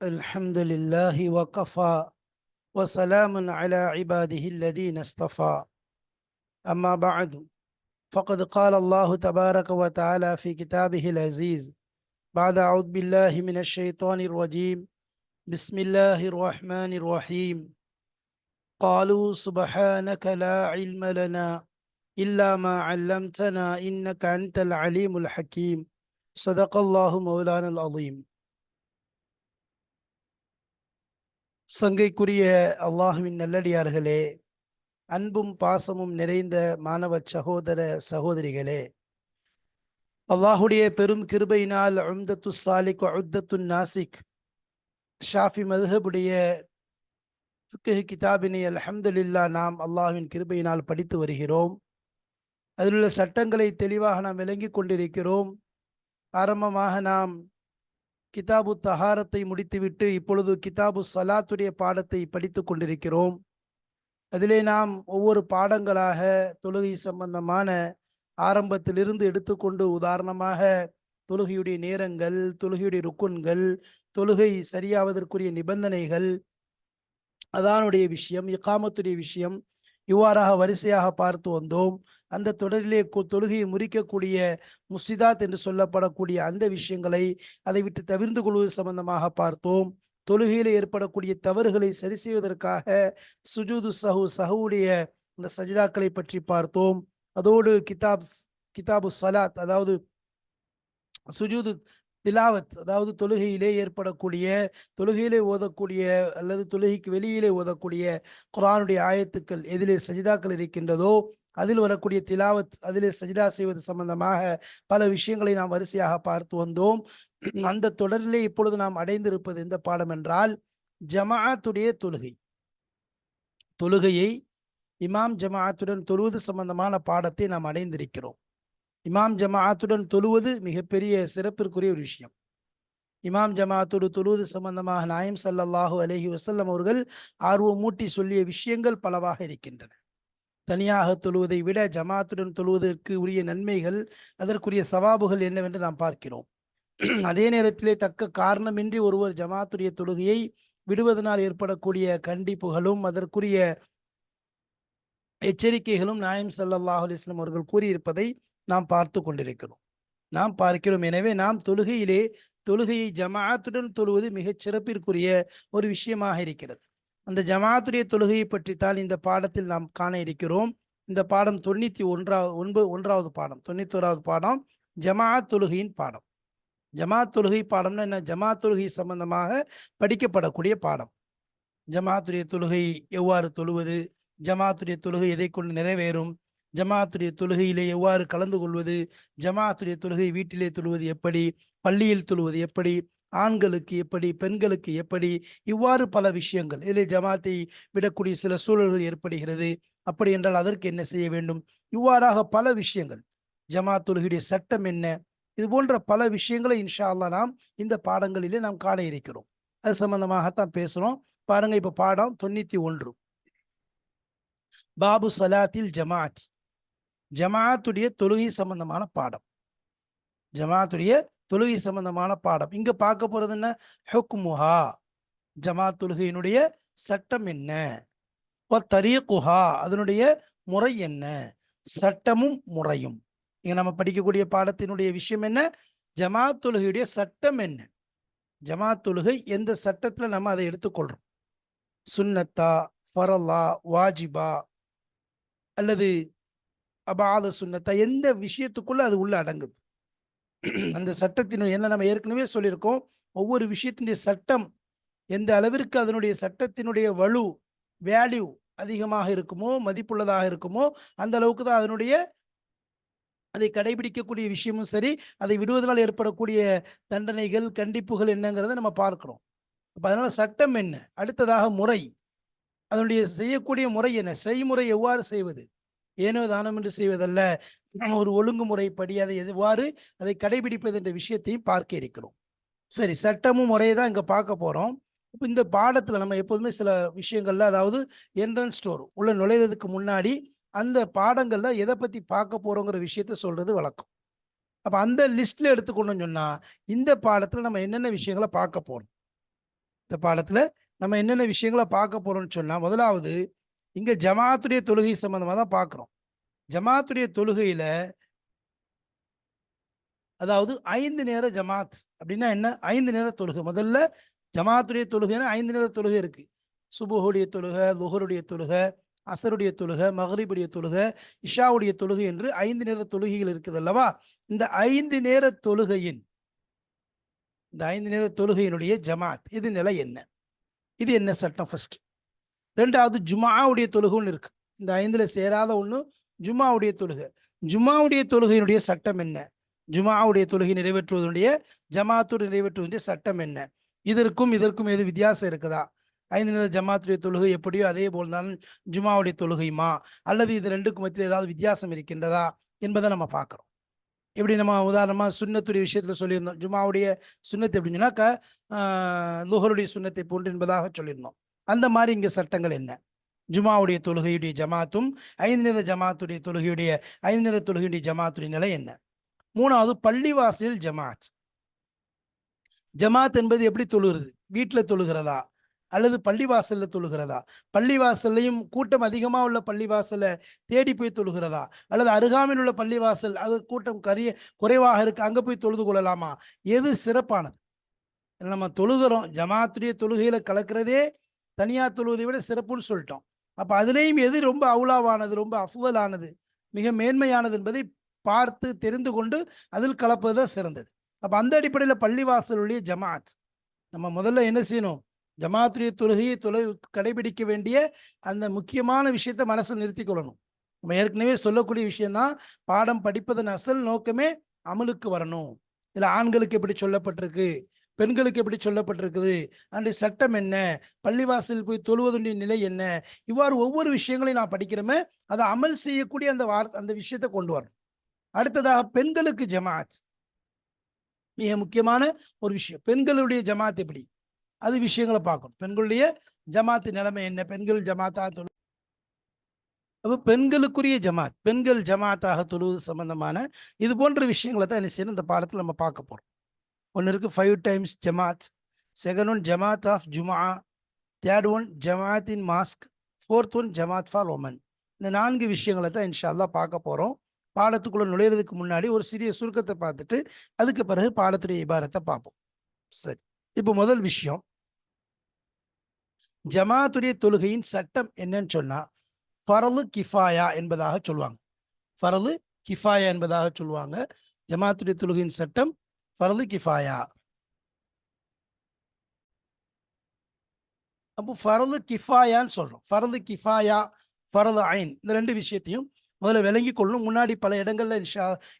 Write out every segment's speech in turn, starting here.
الحمد لله وكفى وسلام على عباده الذين اصطفى. أما بعد، فقد قال الله تبارك وتعالى في كتابه العزيز بعد أعوذ بالله من الشيطان الرجيم. بسم الله الرحمن الرحيم. قالوا سبحانك لا علم لنا إلا ما علمتنا إنك أنت العليم الحكيم. صدق الله مولانا العظيم. சங்கைக்குரிய அல்லாஹுவின் நல்லடியார்களே, அன்பும் பாசமும் நிறைந்த மாணவ சகோதர சகோதரிகளே, அல்லாஹுடைய பெரும் கிருபையினால் உம்தத்து சாலிக் உத்தத்து நாசிக் ஷாஃபி மதுஹபுடைய ஃபிக்ஹ் கிதாபினை அல்ஹம்துலில்லாஹ் நாம் அல்லாஹுவின் கிருபையினால் படித்து வருகிறோம். அதிலுள்ள சட்டங்களை தெளிவாக நாம் விளங்கி கொண்டிருக்கிறோம். ஆரம்பமாக நாம் கிதாபு தஹாரத்தை முடித்துவிட்டு இப்பொழுது கிதாபு சலாத்துடைய பாடத்தை படித்து கொண்டிருக்கிறோம். அதிலே நாம் ஒவ்வொரு பாடங்களாக தொழுகை சம்பந்தமான ஆரம்பத்திலிருந்து எடுத்துக்கொண்டு, உதாரணமாக தொழுகையுடைய நேரங்கள், தொழுகையுடைய ருக்குன்கள், தொழுகை சரியாவதற்குரிய நிபந்தனைகள், அதானுடைய விஷயம், இகாமத்துடைய விஷயம், இவ்வாறாக வரிசையாக பார்த்து வந்தோம். அந்த தொடரிலே தொழுகையை முறிக்கக்கூடிய முசிதாத் என்று சொல்லப்படக்கூடிய அந்த விஷயங்களை அதை விட்டு தவிர்ந்து கொள்வது சம்பந்தமாக பார்த்தோம். தொழுகையில் ஏற்படக்கூடிய தவறுகளை சரி செய்வதற்காக சுஜூது சஹுடைய இந்த சஜிதாக்களை பற்றி பார்த்தோம். அதோடு கிதாபு சலாத், அதாவது சுஜூது திலாவத், அதாவது தொழுகையிலே ஏற்படக்கூடிய, தொழுகையிலே ஓதக்கூடிய அல்லது தொழுகைக்கு வெளியிலே ஓதக்கூடிய குர்ஆனுடைய ஆயத்துக்கள் எதிலே சஜிதாக்கள் இருக்கின்றதோ அதில் வரக்கூடிய திலாவத், அதிலே சஜிதா செய்வது சம்பந்தமாக பல விஷயங்களை நாம் வரிசையாக பார்த்து வந்தோம். அந்த தொடரிலே இப்பொழுது நாம் அடைந்திருப்பது எந்த பாடம் என்றால், ஜமாஅத்துடைய தொழுகை. தொழுகையை இமாம் ஜமாஅத்துடன் தொழுவது சம்பந்தமான பாடத்தை நாம் அடைந்திருக்கிறோம். இமாம் ஜமாஅத்துடன் தொழுவது மிகப்பெரிய சிறப்பிற்குரிய ஒரு விஷயம். இமாம் ஜமாஅத்தோடு தொழுவது சம்பந்தமாக நாயம் ஸல்லல்லாஹு அலைஹி வஸல்லம் அவர்கள் ஆர்வமூட்டி சொல்லிய விஷயங்கள் பலவாக இருக்கின்றன. தனியாக தொழுவதை விட ஜமாஅத்துடன் தொழுவதற்கு உரிய நன்மைகள், அதற்குரிய சவாபுகள் என்னவென்று நாம் பார்க்கிறோம். அதே நேரத்திலே தக்க காரணமின்றி ஒருவர் ஜமாஅத்துடைய தொழுகையை விடுவதனால் ஏற்படக்கூடிய கண்டிப்புகளும் அதற்குரிய எச்சரிக்கைகளும் நாயம் ஸல்லல்லாஹு அலைஹி வஸல்லம் அவர்கள் கூறியிருப்பதை நாம் பார்த்து கொண்டிருக்கிறோம், நாம் பார்க்கிறோம். எனவே நாம் தொழுகையை ஜமாஅத்துடன் தொழுவது மிகச் சிறப்பிற்குரிய ஒரு விஷயமாக இருக்கிறது. அந்த ஜமாஅத்துடைய தொழுகையை பற்றித்தான் இந்த பாடத்தில் நாம் காண இருக்கிறோம். இந்த பாடம் 91வது பாடம், 91வது பாடம் ஜமாஅத் தொழுகையின் பாடம். ஜமாஅத் தொழுகை பாடம்னா என்ன? ஜமாஅத் தொழுகை சம்பந்தமாக படிக்கப்படக்கூடிய பாடம். ஜமாஅத்துடைய தொழுகை எவ்வாறு தொழுவது, ஜமாஅத்துடைய தொழுகை எதை கொண்டு நிறைவேறும், ஜமாஅத்துடைய தொழுகையிலே எவ்வாறு கலந்து கொள்வது, ஜமாஅத்துடைய தொழுகை வீட்டிலே தொழுவது எப்படி, பள்ளியில் தொழுவது எப்படி, ஆண்களுக்கு எப்படி, பெண்களுக்கு எப்படி, இவ்வாறு பல விஷயங்கள். இதில் ஜமாத்தை விடக்கூடிய சில சூழல்கள் ஏற்படுகிறது. அப்படி என்றால் அதற்கு என்ன செய்ய வேண்டும், இவ்வாறாக பல விஷயங்கள். ஜமாத் தொழுகையுடைய சட்டம் என்ன, இது போன்ற பல விஷயங்களை இன்ஷா அல்லாஹ் நாம் இந்த பாடங்களிலே நாம் காண இருக்கிறோம். அது சம்பந்தமாகத்தான் பேசுறோம். பாருங்க, இப்ப பாடம் 91, பாபு சலாத்தில் ஜமாத். ஜமாத்துடைய தொழுகை சம்பந்தமான பாடம். ஜமாத்துடைய தொழுகை சம்பந்தமான பாடம். இங்க பார்க்க போறது என்ன? ஹுக்முஹா, ஜமாத் தொழுகையினுடைய சட்டம் என்ன, தரீகுஹா, அதனுடைய முறை என்ன, சட்டமும் முறையும். இங்க நம்ம படிக்கக்கூடிய பாடத்தினுடைய விஷயம் என்ன? ஜமாத் தொழுகையுடைய சட்டம் என்ன, ஜமாத் தொழுகை எந்த சட்டத்துல நம்ம அதை எடுத்துக்கொள்றோம், சுன்னத்தா, ஃபரலா, வாஜிபா அல்லது அபாத சுன்னத்தா, எந்த விஷயத்துக்குள்ள அது உள்ள அடங்குது. அந்த சட்டத்தினுடைய என்ன நம்ம ஏற்கனவே சொல்லியிருக்கோம், ஒவ்வொரு விஷயத்தினுடைய சட்டம் எந்த அளவிற்கு அதனுடைய சட்டத்தினுடைய வலு, வேல்யூ அதிகமாக இருக்குமோ, மதிப்புள்ளதாக இருக்குமோ, அந்த அளவுக்கு தான் அதனுடைய அதை கடைபிடிக்கக்கூடிய விஷயமும் சரி, அதை விடுவதனால் ஏற்படக்கூடிய தண்டனைகள், கண்டிப்புகள் என்னங்கிறத நம்ம பார்க்கிறோம். அப்ப அதனால சட்டம் என்ன, அடுத்ததாக முறை, அதனுடைய செய்யக்கூடிய முறை என்ன, செய்முறை எவ்வாறு செய்வது, ஏனோ தானம் என்று செய்வதல்ல, ஒரு ஒழுங்குமுறைப்படி அதை எவ்வாறு அதை கடைபிடிப்பது என்ற விஷயத்தையும் பார்க்க இருக்கிறோம். சரி, சட்டமும் முறையை தான் இங்க பார்க்க போறோம். இப்போ இந்த பாடத்துல நம்ம எப்போதுமே சில விஷயங்கள்ல, அதாவது என்ட்ரன்ஸ் ஸ்டோர் உள்ள நுழைறதுக்கு முன்னாடி அந்த பாடங்கள்ல எதை பத்தி பார்க்க போறோங்கிற விஷயத்த சொல்றது வழக்கம். அப்ப அந்த லிஸ்ட்ல எடுத்துக்கொண்டோம்னு சொன்னா இந்த பாடத்துல நம்ம என்னென்ன விஷயங்களை பார்க்க போறோம். இந்த பாடத்துல நம்ம என்னென்ன விஷயங்களை பார்க்க போறோம்னு சொன்னா, முதலாவது இங்க ஜமாத்துடைய தொழுகை சம்பந்தமா தான் பார்க்கிறோம். ஜமாத்துடைய தொழுகையில அதாவது 5 நேர ஜமாத் அப்படின்னா என்ன? 5 நேர தொழுகை. முதல்ல ஜமாத்துடைய தொழுகைன்னா 5 நேர தொழுகை இருக்கு. சுபுஹுடைய தொழுகை, லுஹருடைய தொழுகை, அசருடைய தொழுகை, மகரிபுடைய தொழுகை, இஷாவுடைய தொழுகை என்று 5 நேர தொழுகைகள் இருக்குது அல்லவா? இந்த 5 நேர தொழுகையின் இந்த 5 நேர தொழுகையினுடைய ஜமாத் இது நிலை என்ன? இது என்ன சட்டம்? ஃபர்ஸ்ட். ரெண்டாவது ஜுமாவுடைய தொழுகைன்னு இருக்கு. இந்த 5ல சேராத ஒன்று ஜுமாவுடைய தொழுகை. ஜுமாவுடைய தொழுகையினுடைய சட்டம் என்ன? ஜுமாவுடைய தொழுகை நிறைவேற்றுவதனுடைய ஜமாத்தோடு நிறைவேற்றுவதனுடைய சட்டம் என்ன? இதற்கும் எது வித்தியாசம் இருக்குதா? 5 நேர ஜமாத்துடைய தொழுகை எப்படியோ அதே போல்தான் ஜுமாவுடைய தொழுகையுமா, அல்லது இது ரெண்டுக்கும் மத்தியில் ஏதாவது வித்தியாசம் இருக்கின்றதா என்பதை நம்ம பார்க்குறோம். எப்படி நம்ம உதாரணமாக சுன்னத்துடைய விஷயத்தில் சொல்லியிருந்தோம். ஜுமாவுடைய சுன்னத்து எப்படின்னாக்கா லுஹருடைய சுன்னத்தை போன்று என்பதாக சொல்லியிருந்தோம். அந்த மாதிரி இங்கே சட்டங்கள் என்ன? ஜுமாவுடைய தொழுகையுடைய ஜமாத்தும் 5 நேர ஜமாத்துடைய தொழுகையுடைய 5 நேர தொழுகையுடைய ஜமாத்துடைய நிலை என்ன? மூணாவது பள்ளிவாசலில் ஜமாத். ஜமாத் என்பது எப்படி தொழுகிறது? வீட்டில் தொழுகிறதா அல்லது பள்ளிவாசல்ல தொழுகிறதா? பள்ளிவாசல்லையும் கூட்டம் அதிகமாக உள்ள பள்ளிவாசலை தேடி போய் தொழுகிறதா, அல்லது அருகாமையில் உள்ள பள்ளிவாசல் அது கூட்டம் குறைவாக இருக்கு அங்கே போய் தொழுது கொள்ளலாமா? எது சிறப்பானது? நம்ம தொழுகிறோம், ஜமாத்துடைய தொழுகையில கலக்கிறதே தனியார் தொழுவதை விட சிறப்புன்னு சொல்லிட்டோம். அப்போ அதுலேயும் எது ரொம்ப அவுலாவானது, ரொம்ப அஃதலானது, மிக மேன்மையானது என்பதை பார்த்து தெரிந்து கொண்டு அதில் கலப்பது தான் சிறந்தது. அப்போ அந்த அடிப்படையில் பள்ளிவாசலுடைய ஜமாத் நம்ம முதல்ல என்ன செய்யணும்? ஜமாத்துடைய தொழுகையை கடைபிடிக்க வேண்டிய அந்த முக்கியமான விஷயத்தை மனசில் நிறுத்தி கொள்ளணும். நம்ம ஏற்கனவே சொல்லக்கூடிய விஷயம்தான், பாடம் படிப்பதன் அசல் நோக்கமே அமலுக்கு வரணும். இதில் ஆண்களுக்கு எப்படி சொல்லப்பட்டிருக்கு, பெண்களுக்கு எப்படி சொல்லப்பட்டிருக்குது, அன்றைய சட்டம் என்ன, பள்ளிவாசல் போய் தொழுவதுடைய நிலை என்ன, இவ்வாறு ஒவ்வொரு விஷயங்களையும் நான் படிக்கிறோமே அதை அமல் செய்யக்கூடிய அந்த விஷயத்தை கொண்டு வரணும். அடுத்ததாக பெண்களுக்கு ஜமாத் மிக முக்கியமான ஒரு விஷயம். பெண்களுடைய ஜமாத் எப்படி, அது விஷயங்களை பார்க்கணும். பெண்களுடைய ஜமாத்து நிலைமை என்ன, பெண்கள் ஜமாத்தா தொழு, அப்போ பெண்களுக்குரிய ஜமாத், பெண்கள் ஜமாத்தாக தொழுவது சம்பந்தமான இது போன்ற விஷயங்களை தான் என்ன செய்யணும் இந்த பாடத்தில் நம்ம பார்க்க போறோம். ஒன்று இருக்கு 5 times ஜமாத், செகண்ட் ஒன் ஜமாத் ஆஃப் ஜுமா, தேர்ட் ஒன் ஜமாத் இன் மாஸ்க், ஃபோர்த் ஒன் ஜமாத் ஃபார் உமன். இந்த 4 விஷயங்களை தான் இன்ஷா அல்லாஹ் பார்க்க போறோம். பாடத்துக்குள்ள நுழையிறதுக்கு முன்னாடி ஒரு சிறிய சுருக்கத்தை பார்த்துட்டு அதுக்கு பிறகு பாடத்துடைய இபாரத்தை பார்ப்போம். சரி, இப்போ முதல் விஷயம், ஜமாத்துடைய தொழுகையின் சட்டம் என்னன்னு சொன்னா ஃபரலு கிஃபாயா என்பதாக சொல்லுவாங்க. ஃபரலு கிஃபாயா என்பதாக சொல்லுவாங்க. ஜமாத்துடைய தொழுகையின் சட்டம் ஃபரலு கிஃபாயா. அப்போ ஃபரலு கிஃபாயான்னு சொல்றோம். ஃபரலு கிஃபாயா, ஃபரலு ஐன், இந்த 2 விஷயத்தையும் முதல்ல விளங்கி கொள்ளணும். முன்னாடி பல இடங்கள்ல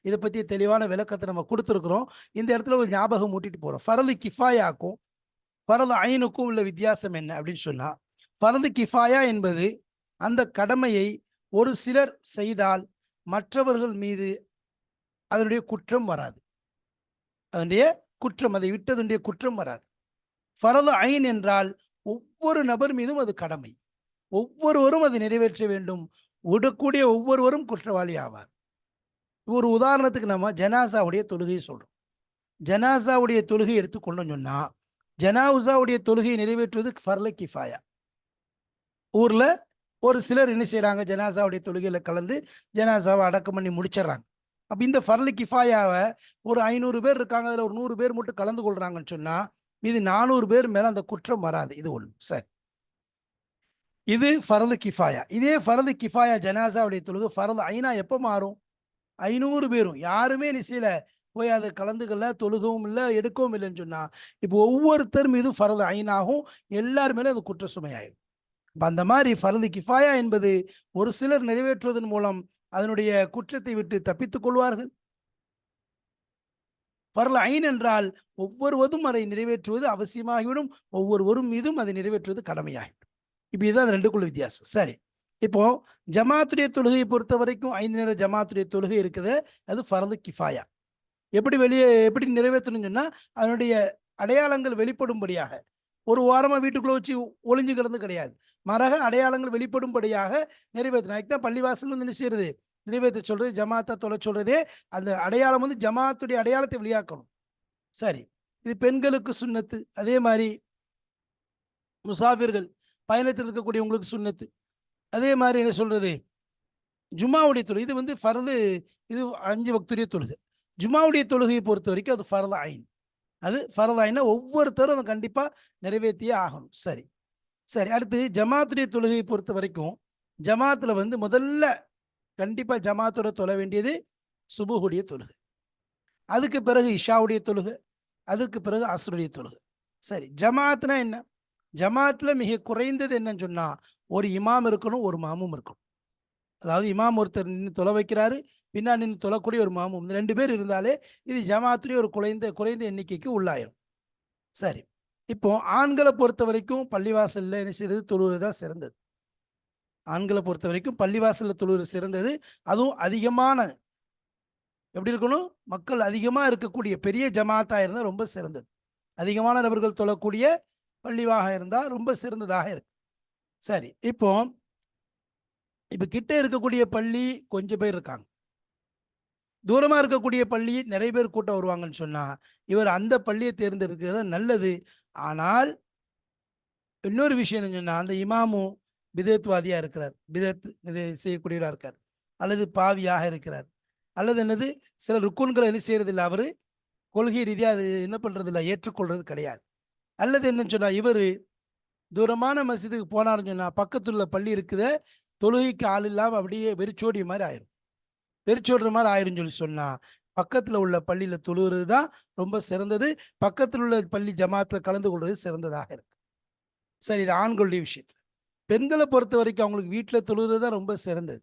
இதை பற்றி தெளிவான விளக்கத்தை நம்ம கொடுத்துருக்குறோம். இந்த இடத்துல ஒரு ஞாபகம் ஊட்டிட்டு போறோம். ஃபரலு கிஃபாயாக்கும் ஃபரலு ஐனுக்கும் உள்ள வித்தியாசம் என்ன அப்படின்னு சொன்னா, ஃபரலு கிஃபாயா என்பது அந்த கடமையை ஒரு சிலர் செய்தால் மற்றவர்கள் மீது அதனுடைய குற்றம் வராது. அதனுடைய குற்றம், அதை விட்டதுடைய குற்றம் வராது. ஃபரலு ஐன் என்றால் ஒவ்வொரு நபர் மீதும் அது கடமை, ஒவ்வொருவரும் அதை நிறைவேற்ற வேண்டும், விடக்கூடிய ஒவ்வொருவரும் குற்றவாளி ஆவார். ஒரு உதாரணத்துக்கு நம்ம ஜனாசாவுடைய தொழுகையை சொல்றோம். ஜனாசாவுடைய தொழுகை எடுத்துக்கொண்டோம் சொன்னா, ஜனாசாவுடைய தொழுகையை நிறைவேற்றுவது ஃபர்ல கிஃபாயா. ஊர்ல ஒரு சிலர் என்ன செய்யறாங்க, ஜனாசாவுடைய தொழுகையில கலந்து ஜனாசாவை அடக்கம் பண்ணி முடிச்சிடறாங்க. அப்ப இந்த ஃபர்ல கிஃபாயாவை ஒரு 500 பேர் இருக்காங்க, அதுல ஒரு 100 பேர் மட்டும் கலந்து கொள்றாங்கன்னு சொன்னா இது 400 பேர் மேல அந்த குற்றம் வராது. இது ஒண்ணு. சரி, இது ஃபரது கிஃபாயா. இதே ஃபரது கிஃபாயா ஜனாசாவுடைய தொழுகை ஃபரது ஐனா எப்போ மாறும்? 500 பேரும் யாருமே நிசையில போய் அதை கலந்துக்கல, தொழுகவும் இல்லை, எடுக்கவும் இல்லைன்னு சொன்னா இப்போ ஒவ்வொருத்தர் மீதும் ஃபரது ஐனாகும், எல்லாருமே அது குற்ற சுமையாயிடும். அந்த மாதிரி ஃபரது கிஃபாயா என்பது ஒரு சிலர் நிறைவேற்றுவதன் மூலம் அதனுடைய குற்றத்தை விட்டு தப்பித்துக் கொள்வார்கள். ஃபர்ல ஐன் என்றால் ஒவ்வொருவரும் அதை நிறைவேற்றுவது அவசியமாகிவிடும், ஒவ்வொருவரும் மீதும் அதை நிறைவேற்றுவது கடமையாகிவிடும். இப்போ இதுதான் 2க்குள்ள வித்தியாசம். சரி, இப்போ ஜமாத்துடைய தொழுகையை பொறுத்த வரைக்கும் 5 நேர ஜமாத்துடைய தொழுகை இருக்குது, அது ஃபர்து கிஃபாயா. எப்படி நிறைவேற்றணும்னு சொன்னா அதனுடைய அடையாளங்கள் வெளிப்படும்படியாக, ஒரு வாரமா வீட்டுக்குள்ள வச்சு ஒளிஞ்சு கிடந்து கிடையாது, மரக அடையாளங்கள் வெளிப்படும்படியாக நிறைவேற்றணும். அதுக்கு தான் பள்ளிவாசல் வந்து என்ன செய்யறது, நிறைவேற்ற சொல்றது, ஜமாத்தா தொலை சொல்றதே அந்த அடையாளம் வந்து ஜமாத்துடைய அடையாளத்தை வெளியாக்கணும். சரி, இது பெண்களுக்கு சுன்னத்து. அதே மாதிரி முசாஃபிர்கள் பயணத்தில் இருக்கக்கூடிய உங்களுக்கு சுன்னத்து. அதே மாதிரி என்ன சொல்றது, ஜும்மாவுடைய தொழுகை இது வந்து ஃபர்து, இது 5 வக்துடைய தொழுகை. ஜும்மாவுடைய தொழுகையை பொறுத்த வரைக்கும் அது ஃபர்து ஐன். அது ஃபர்து ஐன்னா ஒவ்வொருத்தரும் அதை கண்டிப்பாக நிறைவேற்றியே ஆகணும். சரி சரி. அடுத்து ஜமாத்துடைய தொழுகையை பொறுத்த வரைக்கும் ஜமாத்தில் வந்து முதல்ல கண்டிப்பாக ஜமாத்தோட தொழ வேண்டியது சுபுஹுடைய தொழுகை, அதுக்கு பிறகு இஷாவுடைய தொழுகை, அதுக்கு பிறகு அஸ்ருடைய தொழுகை. சரி, ஜமாத்னா என்ன? ஜமாத்தில் மிக குறைந்தது என்னன்னு சொன்னால் ஒரு இமாம் இருக்கணும், ஒரு மாமும் இருக்கணும். அதாவது இமாம் ஒருத்தர் நின்று தொலை வைக்கிறாரு, பின்னாடி நின்று தொழக்கூடிய ஒரு மாமும், இந்த 2 பேர் இருந்தாலே இது ஜமாத்துலேயே ஒரு குறைந்த எண்ணிக்கைக்கு உள்ளாயிரும். சரி, இப்போ ஆண்களை பொறுத்த வரைக்கும் பள்ளிவாசலில் என்ன செய்யறது, தொழுவது தான் சிறந்தது. ஆண்களை பொறுத்த வரைக்கும் பள்ளிவாசலில் தொழுவது சிறந்தது. அதுவும் அதிகமான எப்படி இருக்கணும், மக்கள் அதிகமாக இருக்கக்கூடிய பெரிய ஜமாத்தாக இருந்தால் ரொம்ப சிறந்தது. அதிகமான நபர்கள் தொழக்கூடிய பள்ளிவாக இருந்தால் ரொம்ப சிறந்ததாக இருக்கு. சரி, இப்போ கிட்ட இருக்கக்கூடிய பள்ளி கொஞ்சம் பேர் இருக்காங்க, தூரமாக இருக்கக்கூடிய பள்ளி நிறைய பேர் கூட்டம் வருவாங்கன்னு சொன்னால் இவர் அந்த பள்ளியை தேர்ந்தெடுக்கிறது நல்லது. ஆனால் இன்னொரு விஷயம் என்ன சொன்னால், அந்த இமாமும் பிதத்வாதியாக இருக்கிறார், பிதத் செய்யக்கூடியவராக இருக்கார், அல்லது பாவியாக இருக்கிறார், அல்லது என்னது சில ருக்குன்களை என்ன செய்யறதில்லை, அவர் கொள்கை ரீதியாக அது என்ன பண்ணுறதில்ல, ஏற்றுக்கொள்வது கிடையாது. அல்லது என்னன்னு சொன்னால் இவர் தூரமான மஸ்ஜிதுக்கு போனாருன்னு சொன்னால் பக்கத்துல பள்ளி இருக்குத, தொழுகைக்கு ஆள் இல்லாமல் அப்படியே வெறிச்சோடிய மாதிரி ஆயிரும், வெறிச்சோடுற மாதிரி ஆயிரும் சொல்லி சொன்னால் பக்கத்தில் உள்ள பள்ளியில் தொழுகிறது தான் ரொம்ப சிறந்தது. பக்கத்தில் உள்ள பள்ளி ஜமாத்தில் கலந்து கொள்வது சிறந்ததாக இருக்கு. சரி, இது ஆண்களுடைய விஷயத்தில். பெண்களை பொறுத்த வரைக்கும் அவங்களுக்கு வீட்டில் தொழுகிறது தான் ரொம்ப சிறந்தது.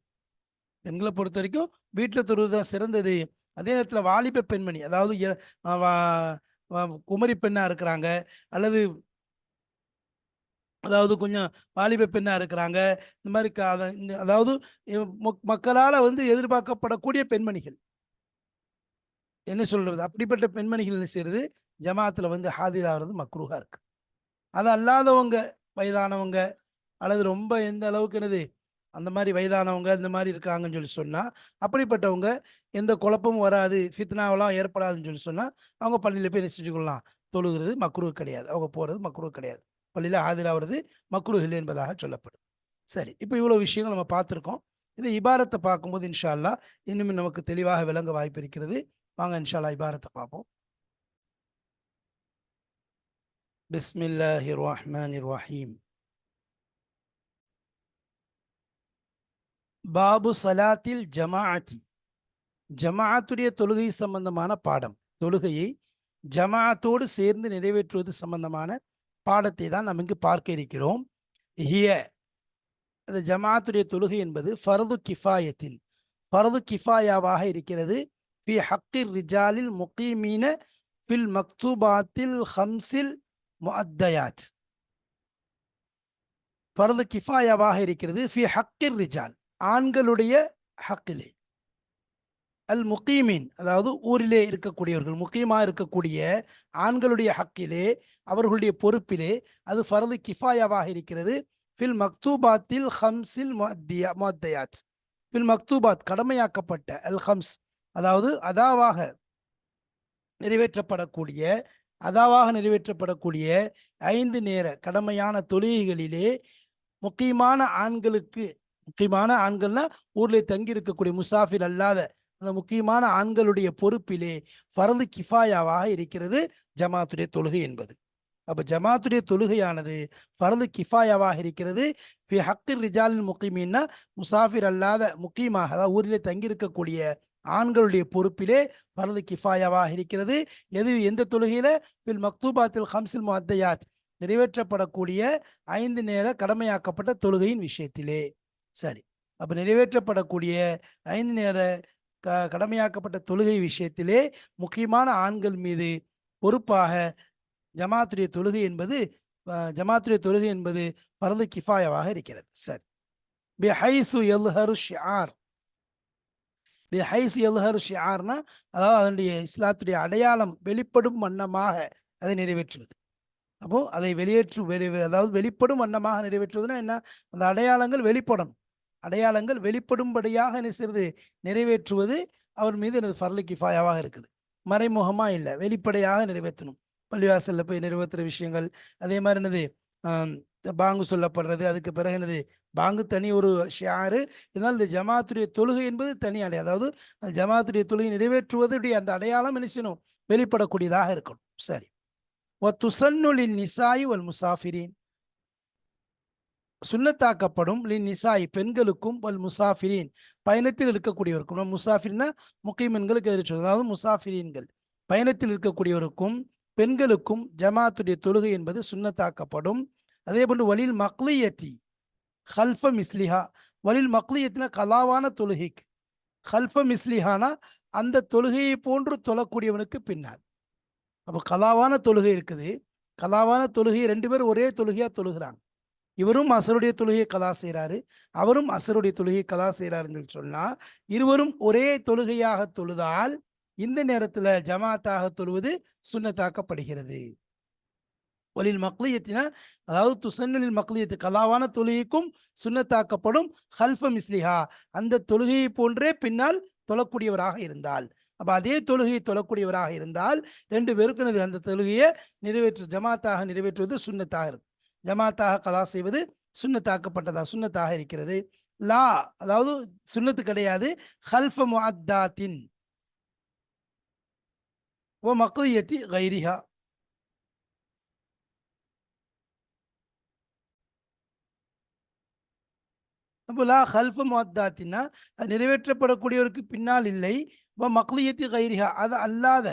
பெண்களை பொறுத்த வரைக்கும் வீட்டில் தொழுவது தான் சிறந்தது. அதே நேரத்தில் வாலிப பெண்மணி, அதாவது குமரி பெண்ணாக இருக்கிறாங்க, அல்லது அதாவது கொஞ்சம் வாலிப பெண்ணாக இருக்கிறாங்க, இந்த மாதிரி அதாவது மக்களால் வந்து எதிர்பார்க்கப்படக்கூடிய பெண்மணிகள் என்ன சொல்றது, அப்படிப்பட்ட பெண்மணிகள் என்ன செய்யறது, ஜமாத்தில் வந்து ஹாதிராகிறது மக்ரூஹா இருக்கு. அது அல்லாதவங்க, வயதானவங்க, அல்லது ரொம்ப எந்த அளவுக்கு என்னது அந்த மாதிரி வயதானவங்க இந்த மாதிரி இருக்காங்கன்னு சொல்லி சொன்னால் அப்படிப்பட்டவங்க எந்த குழப்பமும் வராது, ஃபித்னாவெல்லாம் ஏற்படாதுன்னு சொல்லி சொன்னால் அவங்க பள்ளியில் போய் என்ன செஞ்சுக்கொள்ளலாம், தொழுகிறது மக்ரூஹ் கிடையாது, அவங்க போகிறது மக்ரூஹ் கிடையாது, பள்ளியில் ஆதிராகிறது மக்ரூஹ் இல்லை என்பதாக சொல்லப்படும். சரி, இப்போ இவ்வளோ விஷயங்கள் நம்ம பார்த்துருக்கோம். இந்த இபாரத்தை பார்க்கும்போது இன்ஷா அல்லாஹ் இன்னும் நமக்கு தெளிவாக விளங்க வாய்ப்பு இருக்கிறது. வாங்க இன்ஷா அல்லாஹ் இபாரத்தை பார்ப்போம். பிஸ்மில்லாஹிர் ரஹ்மானிர் ரஹீம். பாபு சலாத்தில் ஜமாஅத்தி, ஜமாஅத்துடைய தொழுகை சம்பந்தமான பாடம். தொழுகையை ஜமாஅத்தோடு சேர்ந்து நிறைவேற்றுவது சம்பந்தமான பாடத்தை தான் நம்ம இங்கு பார்க்க இருக்கிறோம். ஹிய, அந்த ஜமாஅத்துடைய தொழுகை என்பது ஃபர்து கிஃபாயத்தின், ஃபர்து கிஃபாயாவாக இருக்கிறது. ஃபி ஹக்கிர் ரிஜாலில் முகீமீன ஃபில் மக்தூபாத்தில் ஹம்சில் முஅத்தயாத். ஃபர்து கிஃபாயாவாக இருக்கிறது ஃபி ஹக்கிர் ரிஜால், ஆண்களுடைய ஹக்கிலே, அல் முகீமின் அதாவது ஊரிலே இருக்கக்கூடியவர்கள், முகீமாக இருக்கக்கூடிய ஆண்களுடைய ஹக்கிலே, அவர்களுடைய பொறுப்பிலே அது ஃபர்து கிஃபாயாவாக இருக்கிறது. ஃபில் மக்தூபாத்தில் ஹம்சில் முஅத்தயாத், ஃபில் மக்தூபாத் கடமையாக்கப்பட்ட, அல் ஹம்ஸ் அதாவது அதாவாக நிறைவேற்றப்படக்கூடிய 5 நேர கடமையான தொழுகைகளிலே முக்கியமான ஆண்களுக்கு, முக்கியமான ஆண்கள்னா ஊரில் தங்கி இருக்கக்கூடிய முசாஃபிர் அல்லாத அந்த முக்கியமான ஆண்களுடைய பொறுப்பிலே ஃபர்து கிஃபாயாவாக இருக்கிறது ஜமாத்துடைய தொழுகை என்பது. அப்போ ஜமாத்துடைய தொழுகையானது ஃபர்து கிஃபாயாவாக இருக்கிறது. ஃபி ஹக்கிர் ரிஜாலில் முகீமின்னா முசாஃபிர் அல்லாத முக்கியமாக அதாவது ஊரிலே தங்கியிருக்கக்கூடிய ஆண்களுடைய பொறுப்பிலே ஃபர்து கிஃபாயாவாக இருக்கிறது. எந்த தொழுகையில? ஃபில் மக்தூபாத்தில் ஹம்சில் முஅத்தயாத், நிறைவேற்றப்படக்கூடிய 5 நேர கடமையாக்கப்பட்ட தொழுகையின் விஷயத்திலே. சரி, அப்போ நிறைவேற்றப்படக்கூடிய 5 நேர கடமையாக்கப்பட்ட தொழுகை விஷயத்திலே முக்கியமான ஆண்கள் மீது பொறுப்பாக ஜமாத்துடைய தொழுகை என்பது ஃபர்து கிஃபாயாவாக இருக்கிறது. சரி, பிஹைசு யல்ஹரு ஷிஆர், பிஹைசு யல்ஹரு ஷிஆர்னா அதாவது அதனுடைய இஸ்லாத்துடைய அடையாளம் வெளிப்படும் வண்ணமாக அதை நிறைவேற்றுவது. அப்போ அதை அதாவது வெளிப்படும் வண்ணமாக நிறைவேற்றுவதுன்னா என்ன, அந்த அடையாளங்கள் வெளிப்படணும், அடையாளங்கள் வெளிப்படும்படியாக என்ன செய்வது, நிறைவேற்றுவது அவர் மீது எனது ஃபர்து கிஃபாயாவாக இருக்குது. மறைமுகமா இல்லை, வெளிப்படையாக நிறைவேற்றணும். பள்ளிவாசலில் போய் நிறைவேற்றுற விஷயங்கள், அதே மாதிரி என்னது பாங்கு சொல்லப்படுறது, அதுக்கு பிறகு என்னது பாங்கு தனி ஒரு ஷியாரு. இதனால் இந்த ஜமாத்துடைய தொழுகை என்பது தனி அடையாளம். அதாவது அந்த ஜமாத்துடைய தொழுகை நிறைவேற்றுவதுடைய அந்த அடையாளம் என்ன செய்யணும், வெளிப்படக்கூடியதாக இருக்கணும். சரி. துசன்னுலின் நிசாயி வல் முசாஃபிரின், சுன்னத்தாக்கப்படும் லின் நிசாய் பெண்களுக்கும் வல் முசாஃபிரின் பயணத்தில் இருக்கக்கூடியவருக்கும். முசாஃபிர்னா முக்கியமன்களுக்கு எதிர்த்து, அதாவது முசாஃபிரீன்கள் பயணத்தில் இருக்கக்கூடியவருக்கும் பெண்களுக்கும் ஜமாத்துடைய தொழுகை என்பது சுன்னத்தாக்கப்படும். அதே போன்று வலில் மக்லியத்தி ஹல்ஃப மிஸ்லிஹா, வலில் மக்லியத்தினா கலாவான தொழுகைக்கு, ஹல்ஃப மிஸ்லிஹானா அந்த தொழுகையை போன்று தொழக்கூடியவனுக்கு பின்னால். அப்போ கலாவான தொழுகை இருக்குது, கலாவான தொழுகை ரெண்டு பேரும் ஒரே தொழுகையா தொழுகிறாங்க. இவரும் அசருடைய தொழுகையை கலா செய்கிறாரு, அவரும் அசருடைய தொழுகையை கலா செய்கிறாருன்னு சொன்னா இருவரும் ஒரே தொழுகையாக தொழுதால் இந்த நேரத்தில் ஜமாத்தாக தொழுவது சுன்னத்தாக்கப்படுகிறது. ஒலில் மக்லியத்தினா அதாவது துசன்னில் மக்லியத்து கலாவான தொழுகைக்கும் சுன்னத்தாக்கப்படும். ஹல்ஃப மிஸ்லிஹா அந்த தொழுகையை போன்றே பின்னால் தொழக்கூடியவராக இருந்தால், அப்ப அதே தொழுகையை தொழக்கூடியவராக இருந்தால் ரெண்டு பேருக்கும் அந்த தொழுகையை ஜமாத்தாக நிறைவேற்றுவது சுன்னத்தாக இருக்கு. ஜமாத்தாக கலா செய்வது சுன்னத்தாக்கப்பட்டதா சுன்னத்தாக இருக்கிறது. லா அதாவது சுன்னத்து கிடையாது. ஹல்ஃப முஅத்தாத்தின் ஓ மக்லியத்தி கைரிஹா, அப்போ லா ஹல்ஃப முஅத்தாத்தின்னா அது நிறைவேற்றப்படக்கூடியவருக்கு பின்னால் இல்லை. மக்லியத்தி கைரிஹா அது அல்லாத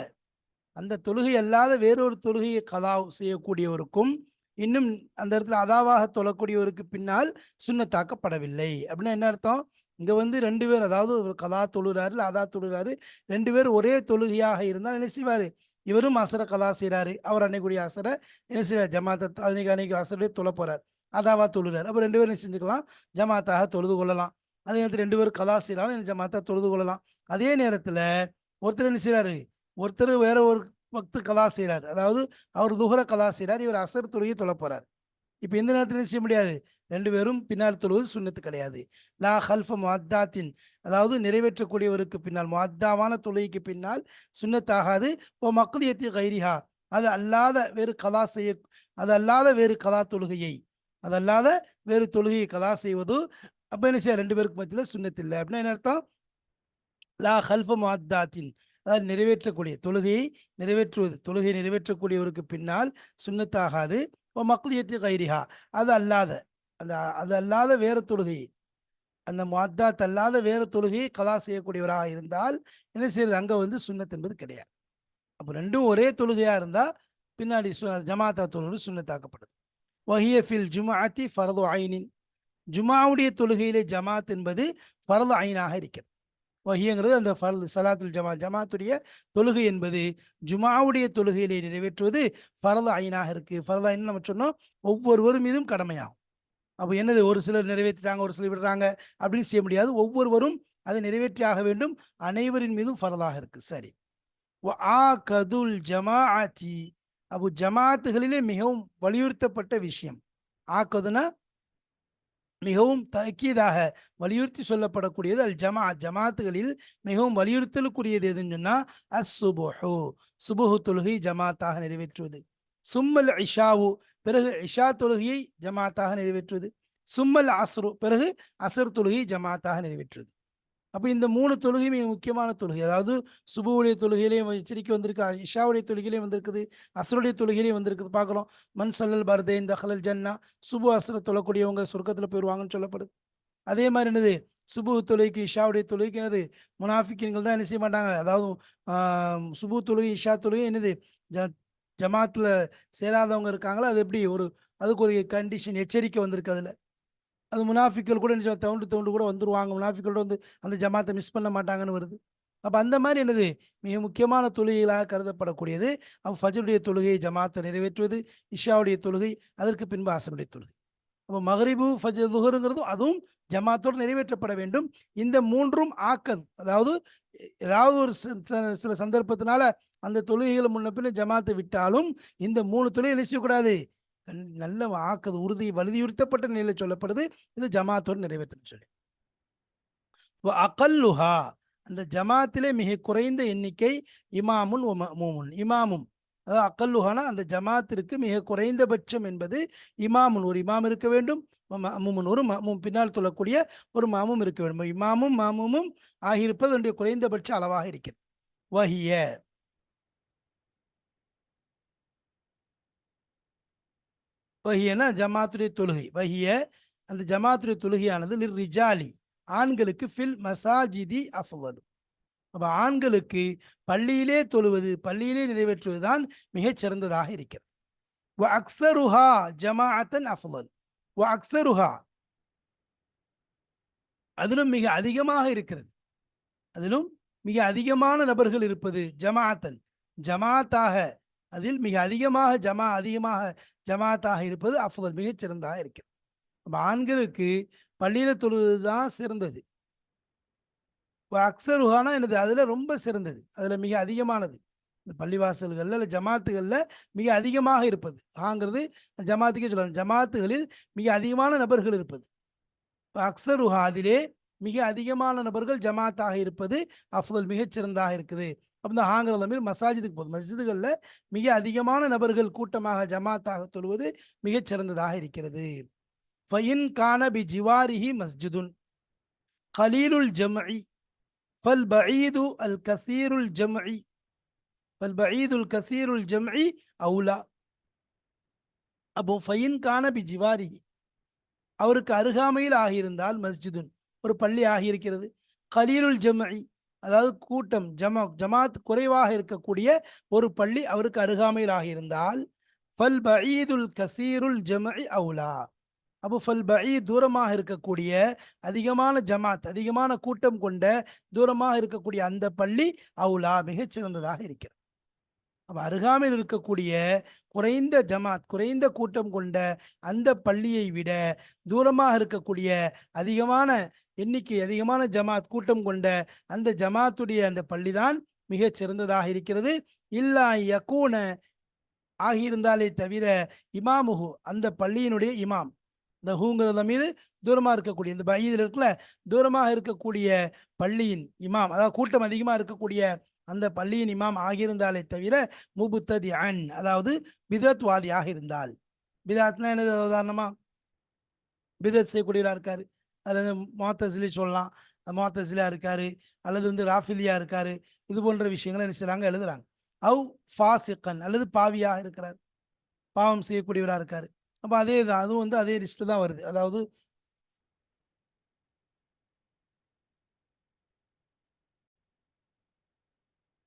அந்த தொழுகை அல்லாத வேறொரு தொழுகையை கலா செய்யக்கூடியவருக்கும் இன்னும் அந்த இடத்துல அதாவாக தொழக்கூடியவருக்கு பின்னால் சுன்னத்தாக்கப்படவில்லை. அப்படின்னா என்ன அர்த்தம், இங்க ரெண்டு பேர் அதாவது கலா தொழுறாரு அதா தொழுறாரு, ரெண்டு பேர் ஒரே தொழுகையாக இருந்தால் என்ன செய்வாரு, இவரும் அசரை கலா செய்கிறாரு, அவர் அன்னைக்குரிய அசரை என்ன செய்யறாரு ஜமாத்த அன்னைக்கு அசருடைய தொழ போறார், அதாவா தொழுறாரு. அப்போ ரெண்டு பேரும் என்ன செஞ்சுக்கலாம், ஜமாத்தாக தொழுது கொள்ளலாம். அதே நேரத்தில் ரெண்டு பேரும் கலா செய்யறாலும் ஜமாத்தா தொழுது கொள்ளலாம். அதே நேரத்தில் ஒருத்தர் என்ன செய்யறாரு, ஒருத்தர் வேற ஒரு வக்து கலா செய்கிறார், அதாவது அவர் துஹர கலா செய்கிறார், இவர் அசர் தொழுகை தொழ போறார். இப்போ எந்த நேரத்தில் செய்ய முடியாது, ரெண்டு பேரும் பின்னால் தொழுவது சுன்னத்து கிடையாது. லா ஹல்ஃப முஅத்தாத்தின் அதாவது நிறைவேற்றக்கூடியவருக்கு பின்னால் முஅத்தாவான தொழுகைக்கு பின்னால் சுன்னத்தாகாது. ஓ மக்லியத்தி கைரிஹா அது அல்லாத வேறு கலா செய்ய அது அல்லாத வேறு கலா தொழுகையை அது அல்லாத வேறு தொழுகையை கலா செய்வது அப்போ என்ன செய்ய ரெண்டு பேருக்கு மத்தியில் சுன்னத்து இல்லை. அப்படின்னா என்ன அர்த்தம், லா ஹல்ஃப முஅத்தாத்தின் அதாவது நிறைவேற்றக்கூடிய தொழுகையை நிறைவேற்றக்கூடியவருக்கு பின்னால் சுன்னத்தாகாது. இப்போ மக்லியத்தி கைரிஹா அது அல்லாத வேற தொழுகை, அந்த முஅத்தாத் அல்லாத வேற தொழுகையை கலா செய்யக்கூடியவராக இருந்தால் என்ன செய்யறது, அங்கே சுன்னத் என்பது கிடையாது. அப்போ ரெண்டும் ஒரே தொழுகையா இருந்தா பின்னாடி ஜமாத்தா தொழுகை சுன்னத்தாக்கப்படுது. வஹிய ஃபில் ஜும்ஆத்தி ஃபர்து ஐனின், ஜுமாவுடைய தொழுகையிலே ஜமாத் என்பது ஃபர்து ஐனாக இருக்கிறது. வஹியங்கிறது அந்த ஃபர்து சலாத்துல் ஜமாத்துடைய தொழுகை என்பது ஜுமாவுடைய தொழுகையிலே நிறைவேற்றுவது ஃபர்து ஐனாக இருக்கு. ஃபர்து ஐன் நம்ம சொன்னோம் ஒவ்வொருவரும் மீதும் கடமையாகும். அப்போ என்னது, ஒரு சிலர் நிறைவேற்றிட்டாங்க ஒரு சிலர் விடுறாங்க அப்படின்னு செய்ய முடியாது, ஒவ்வொருவரும் அதை நிறைவேற்றி ஆக வேண்டும், அனைவரின் மீதும் ஃபர்தாக இருக்கு. சரி. ஆகதுல் ஜமாஅத்தி அப்போ ஜமாத்துகளிலே மிகவும் வலியுறுத்தப்பட்ட விஷயம், ஆக்கதுனா மிகவும் தக்கீதாக வலியுறுத்தி சொல்லப்படக்கூடியது, அல் ஜமாத்துகளில் மிகவும் வலியுறுத்தலுக்குரியது எதுன்னு சொன்னா சுபுஹு தொழுகை ஜமாத்தாக நிறைவேற்றுவது, சும்மல் இஷாவு பிறகு இஷா தொழுகையை ஜமாத்தாக நிறைவேற்றுவது, சும்மல் அஸ்ரு பிறகு அசர் தொழுகையை ஜமாத்தாக நிறைவேற்றுவது. அப்போ இந்த மூணு தொழுகை மிக முக்கியமான தொழுகை, அதாவது சுபுவுடைய தொழுகையிலையும் எச்சரிக்கை வந்திருக்கு, இஷாவுடைய தொழுகையிலையும் வந்திருக்குது, அசருடைய தொழுகையிலையும் வந்திருக்குது. பார்க்குறோம், மன் சல்லல் பர்தேன் தஹலல் ஜன்னா, சுபு அசர தொழக்கூடியவங்க சொர்க்கத்தில் போயிடுவாங்கன்னு சொல்லப்படுது. அதே மாதிரி என்னது, சுபு தொழுகைக்கு இஷாவுடைய தொழுகைக்கு என்னது முனாஃபிக்கின்கள் தான் என்ன செய்ய மாட்டாங்க, அதாவது சுபு தொழுகை இஷா தொழுகை என்னது ஜமாத்தில் சேராதவங்க இருக்காங்களோ அது எப்படி அதுக்கு ஒரு கண்டிஷன் எச்சரிக்கை வந்திருக்கு. அது முனாஃபிக்கள் கூட தவுண்டு கூட வந்துருவாங்க, முனாஃபிக்களோட அந்த ஜமாத்தை மிஸ் பண்ண மாட்டாங்கன்னு வருது. அப்போ அந்த மாதிரி என்னது மிக முக்கியமான தொழுகைகளாக கருதப்படக்கூடியது. அப்போ ஃபஜ்ருடைய தொழுகையை ஜமாத்தை நிறைவேற்றுவது, இஷாவுடைய தொழுகை, அதற்கு பின்பு அசருடைய தொழுகை. அப்போ மகரிபு ஃபஜ்ர் துஹருங்கிறதும் அதுவும் ஜமாத்தோடு நிறைவேற்றப்பட வேண்டும். இந்த மூன்றும் ஆக்கது, அதாவது ஏதாவது ஒரு சில சந்தர்ப்பத்தினால அந்த தொழுகைகளை முன்ன பின்ன ஜமாத்தை விட்டாலும் இந்த மூணு தொழுகை என்ன செய்யக்கூடாது, நல்ல ஆக்கது உறுதி வலியுறுத்தப்பட்ட நிலையில் சொல்லப்படுது, இது ஜமாத்தோடு நிறைவேற்றுன்னு சொல்லி. அகல்லுஹா அந்த ஜமாத்திலே மிக குறைந்த எண்ணிக்கை இமாமுன் இமாமும் அதாவது அக்கல்லுஹானா அந்த ஜமாத்திற்கு மிக குறைந்தபட்சம் என்பது இமாமுன் ஒரு இமாம் இருக்க வேண்டும், மஅமூமுன் ஒரு மஅமூம் பின்னால் தொழக்கூடிய ஒரு மாமும் இருக்க வேண்டும். இமாமும் மாமுமும் ஆகியிருப்பது அதனுடைய குறைந்தபட்ச அளவாக இருக்கிறது. வஹிய வஹியனா ஜமாத்துடைய தொழுகை. வஹிய அந்த ஜமாத்துடைய தொழுகையானது ரிஜாலி ஆண்களுக்கு ஃபில் மசாஜிதி அஃவல். அப்ப ஆண்களுக்கு பள்ளியிலே தொழுவது பள்ளியிலே நிறைவேற்றுவதுதான் மிகச் சிறந்ததாக இருக்கிறது. வ அக்ஸருஹா ஜமாஅத்தன் அஃவல். வ அக்ஸருஹா அதிலும் மிக அதிகமாக இருக்கிறது, அதிலும் மிக அதிகமான நபர்கள் இருப்பது ஜமாஅத்தன் ஜமாத்தாக, அதில் மிக அதிகமாக ஜமாத்தாக இருப்பது அஃவல் மிகச் சிறந்ததாக இருக்கிறது. அப்ப ஆண்களுக்கு பள்ளியில தொழுவது தான் சிறந்தது. அக்ஸருஹானா என்னது, அதுல ரொம்ப சிறந்தது, அதுல மிக அதிகமானது. இந்த பள்ளிவாசல்கள்ல இல்லை ஜமாத்துகள்ல மிக அதிகமாக இருப்பது ஆங்கிறது ஜமாத்துக்கே சொல்லலாம். ஜமாத்துகளில் மிக அதிகமான நபர்கள் இருப்பது அக்ஸருஹா, அதிலே மிக அதிகமான நபர்கள் ஜமாத்தாக இருப்பது அஃதல் மிகச்சிறந்தாக இருக்குது. அப்போ இந்த ஆங்கிற மாதிரி மசாஜிதுக்கு போகுது. மஸ்ஜிதுகளில் மிக அதிகமான நபர்கள் கூட்டமாக ஜமாத்தாக தொழுவது மிகச்சிறந்ததாக இருக்கிறது. ஃபயின் கான பி ஜிவாரிஹி மஸ்ஜிதுன் கலீலுல் ஜம்இ ஃபல் பஈது அல் கசீருல் ஜம்இ ஃபல் பஈதுல் கசீருல் ஜம்இ அவுலா. அப்போ ஃபயின் கான பி ஜிவாரிஹி அவருக்கு அருகாமையில் ஆகியிருந்தால் மஸ்ஜிதுன் ஒரு பள்ளி ஆகியிருக்கிறது, கலீலுல் ஜம்இ அதாவது கூட்டம் ஜமாத் குறைவாக இருக்கக்கூடிய ஒரு பள்ளி அவருக்கு அருகாமையில் ஆகியிருந்தால் ஃபல் பஈதுல் கசீருல் ஜம்இ அவுலா. அப்போ ஃபல் பஈத் தூரமாக இருக்கக்கூடிய அதிகமான ஜமாத் அதிகமான கூட்டம் கொண்ட தூரமாக இருக்கக்கூடிய அந்த பள்ளி அவுலா மிகச்சிறந்ததாக இருக்கிறது. அப்ப அருகாமையில் இருக்கக்கூடிய குறைந்த ஜமாத் குறைந்த கூட்டம் கொண்ட அந்த பள்ளியை விட தூரமாக இருக்கக்கூடிய அதிகமான எண்ணிக்கை அதிகமான ஜமாத் கூட்டம் கொண்ட அந்த ஜமாத்துடைய அந்த பள்ளிதான் மிகச் சிறந்ததாக இருக்கிறது. இல்லா யகூன ஆகியிருந்தாலே தவிர இமாமுஹு அந்த பள்ளியினுடைய இமாம், இந்த ஹூங்கிறத மீது தூரமாக இருக்கக்கூடிய இந்த பையில் இருக்குல்ல, தூரமாக இருக்கக்கூடிய பள்ளியின் இமாம் அதாவது கூட்டம் அதிகமாக இருக்கக்கூடிய அந்த பள்ளியின் இமாம் ஆகியிருந்தாலே தவிர முபுத்ததி அன் அதாவது பிதத்வாதியாக இருந்தால். பிதாத்னா என்னது, உதாரணமா பிதத் செய்யக்கூடியவராக இருக்காரு, அதில் வந்து மோத்தசிலி சொல்லலாம், மோத்தசிலா இருக்காரு, அல்லது வந்து ராஃபிலியா இருக்காரு, இது போன்ற விஷயங்களை என்ன செய்றாங்க எழுதுறாங்க. அவ் ஃபாசிகன் அல்லது பாவியாக இருக்கிறார், பாவம் செய்யக்கூடியவராக இருக்காரு. அப்போ அதே தான், அதுவும் வந்து அதே லிஸ்ட்டு தான் வருது. அதாவது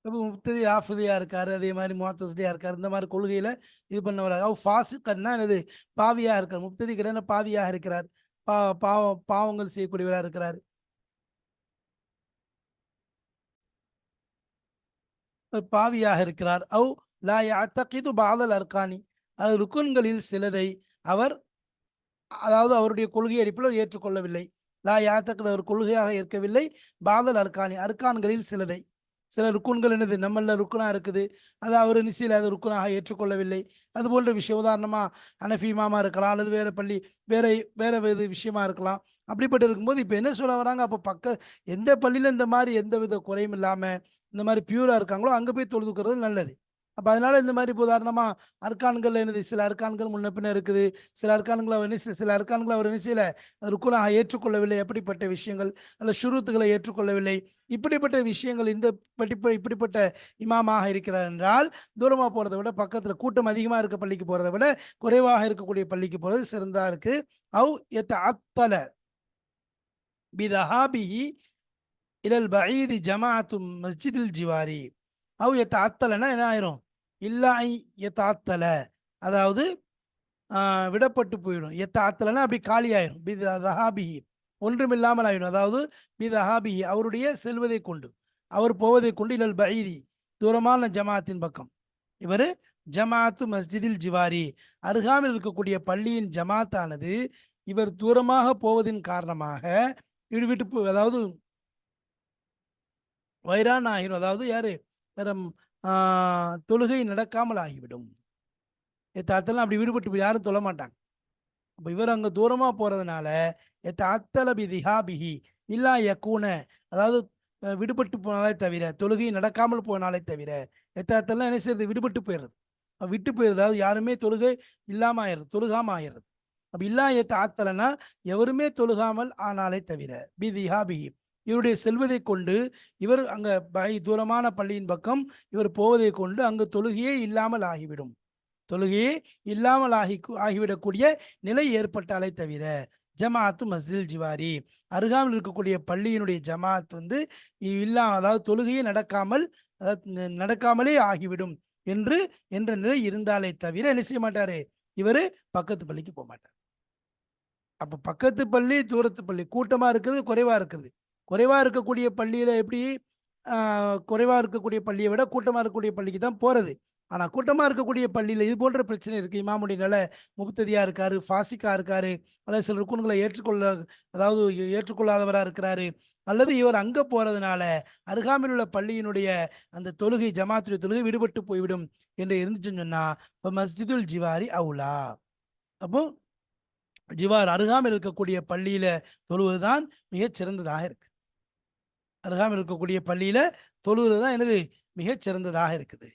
இப்போ முப்ததி ஆஃபிதியா இருக்காரு, அதே மாதிரி முஅத்தஸிலியா இருக்காரு, இந்த மாதிரி கொள்கையில இது பண்ண அவ் ஃபாசிகன்னா என்னது, பாவியாக இருக்கார். முப்ததி கிடையாது, பாவியாக இருக்கிறார், பாவங்கள் செய்யக்கூடியவராக இருக்கிறார், பாவியாக இருக்கிறார். அவ் லா யஅதகிது பஅதல் அர்கானி அது ருக்குன்களில் சிலதை அவர் அதாவது அவருடைய கொள்கை அடிப்பில் ஏற்றுக்கொள்ளவில்லை. லா யாத்தக்கது அவர் கொள்கையாக ஏற்கவில்லை. பாதல் அர்கானி அர்கான்களில் சிலதை, சில ருக்குன்கள் என்னது நம்மள ருக்குனா இருக்குது, அது அவர் நிசையில் அது ருக்குனாக ஏற்றுக்கொள்ளவில்லை. அது போன்ற விஷயம் உதாரணமாக அனஃபி இமாமா இருக்கலாம், அல்லது வேறு பள்ளி வேற வேற இது விஷயமா இருக்கலாம். அப்படிப்பட்டு இருக்கும்போது இப்போ என்ன சொல்ல வராங்க, அப்போ எந்த பள்ளியில் இந்த மாதிரி எந்த வித குறையும் இல்லாமல் இந்த மாதிரி பியூராக இருக்காங்களோ அங்கே போய் தொழுதுக்கிறது நல்லது. அப்போ அதனால இந்த மாதிரி இப்போ உதாரணமாக அர்கான்கள் என்னது, சில அர்கான்கள் முன்ன பின்ன இருக்குது, சில அர்கான்களை அவர் சில அர்கான்களை அவர் நிசையில் ருக்குனாக ஏற்றுக்கொள்ளவில்லை, எப்படிப்பட்ட விஷயங்கள் அல்ல ஷுரூத்துகளை ஏற்றுக்கொள்ளவில்லை, இப்படிப்பட்ட விஷயங்கள் இந்த இப்படிப்பட்ட இமாமாக இருக்கிறார் என்றால் தூரமாக போகிறத விட பக்கத்தில் கூட்டம் அதிகமாக இருக்க பள்ளிக்கு போகிறத விட குறைவாக இருக்கக்கூடிய பள்ளிக்கு போகிறது சிறந்தா இருக்கு. அவு எத்த அத்தல பிதஹாபிஹி இலல் பஈதி ஜமாஅத்து மஸ்ஜிதில் ஜிவாரி. அவு எத்த அத்தலனா என்ன ஆயிரும், இல்லாய் எத்த அத்தல அதாவது விடப்பட்டு போயிடும். எத்த அத்தலனா அப்படி காலி ஆயிரும். பிதஹாபிஹி ஒன்றுமில்லாமல் ஆயிடும். அதாவது பிதஹாபிஹி அவருடைய செல்வதை கொண்டு அவர் போவதை கொண்டு இலல் பஈதி தூரமான ஜமாத்தின் பக்கம். இவர் ஜமாத்து மஸ்ஜிதில் ஜிவாரி அருகாமல் இருக்கக்கூடிய பள்ளியின் ஜமாத்தானது இவர் தூரமாக போவதின் காரணமாக விட்டு அதாவது வைரான் ஆகிடும். அதாவது யாரு வேற தொழுகை நடக்காமல் ஆகிவிடும். எத்தாத்தெல்லாம் அப்படி விடுபட்டு யாரும் தொழ மாட்டாங்க. அப்போ இவர் அங்கே தூரமாக போகிறதுனால எத்தாத்தலபி திஹாபிஹி இல்லா யக்கூன அதாவது விடுபட்டு போனாலே தவிர தொழுகை நடக்காமல் போனாலே தவிர எத்தாத்தெல்லாம் என்ன செய்யறது, விடுபட்டு போயிடுறது. விட்டு போயிருது, அதாவது யாருமே தொழுகை இல்லாம ஆயிடுறது, தொழுகாம ஆயிடுறது. அப்ப இல்லா ஆத்தலனா எவருமே தொழுகாமல் ஆனாலே தவிர பிதிஹாபிஹி இவருடைய செல்வதை கொண்டு இவர் அங்க தூரமான பள்ளியின் பக்கம் இவர் போவதை கொண்டு அங்கு தொழுகையே இல்லாமல் ஆகிவிடும். தொழுகையே இல்லாமல் ஆகிவிடக்கூடிய நிலை ஏற்பட்டாலே தவிர ஜமாத்து மஸ்ஜில் ஜிவாரி அருகாமல் இருக்கக்கூடிய பள்ளியினுடைய ஜமாத் வந்து அதாவது தொழுகையே நடக்காமல், அதாவது நடக்காமலே ஆகிவிடும் என்று என்ற நிலை இருந்தாலே தவிர என்ன செய்ய மாட்டாரு, இவரு பக்கத்து பள்ளிக்கு போக மாட்டார். அப்ப பக்கத்து பள்ளி, தூரத்து பள்ளி, கூட்டமா இருக்கிறது, குறைவா இருக்கிறது. குறைவா இருக்கக்கூடிய பள்ளியில எப்படி குறைவா இருக்கக்கூடிய பள்ளியை விட கூட்டமா இருக்கக்கூடிய பள்ளிக்கு தான் போறது. ஆனா கூட்டமா இருக்கக்கூடிய பள்ளியில இது போன்ற பிரச்சனை இருக்கு. இமாமுடைய நிலை முப்ததியா இருக்காரு, ஃபாசிக்கா இருக்காரு, அதாவது சில ருக்குன்களை அதாவது ஏற்றுக்கொள்ளாதவரா இருக்கிறாரு, அல்லது இவர் அங்க போறதுனால அருகாமையில் உள்ள பள்ளியினுடைய அந்த தொழுகை, ஜமாத்துடைய தொழுகை விடுபட்டு போய்விடும் என்று இருந்துச்சுன்னு சொன்னா மஸ்ஜிதுல் ஜிவாரி அவுலா. அப்போ ஜிவார் அருகாமையில் இருக்கக்கூடிய பள்ளியில தொழுவதுதான் மிகச் சிறந்ததாக இருக்கு. அருகாமையில் இருக்கக்கூடிய பள்ளியில தொழுவது தான் எனது மிகச் சிறந்ததாக இருக்குது.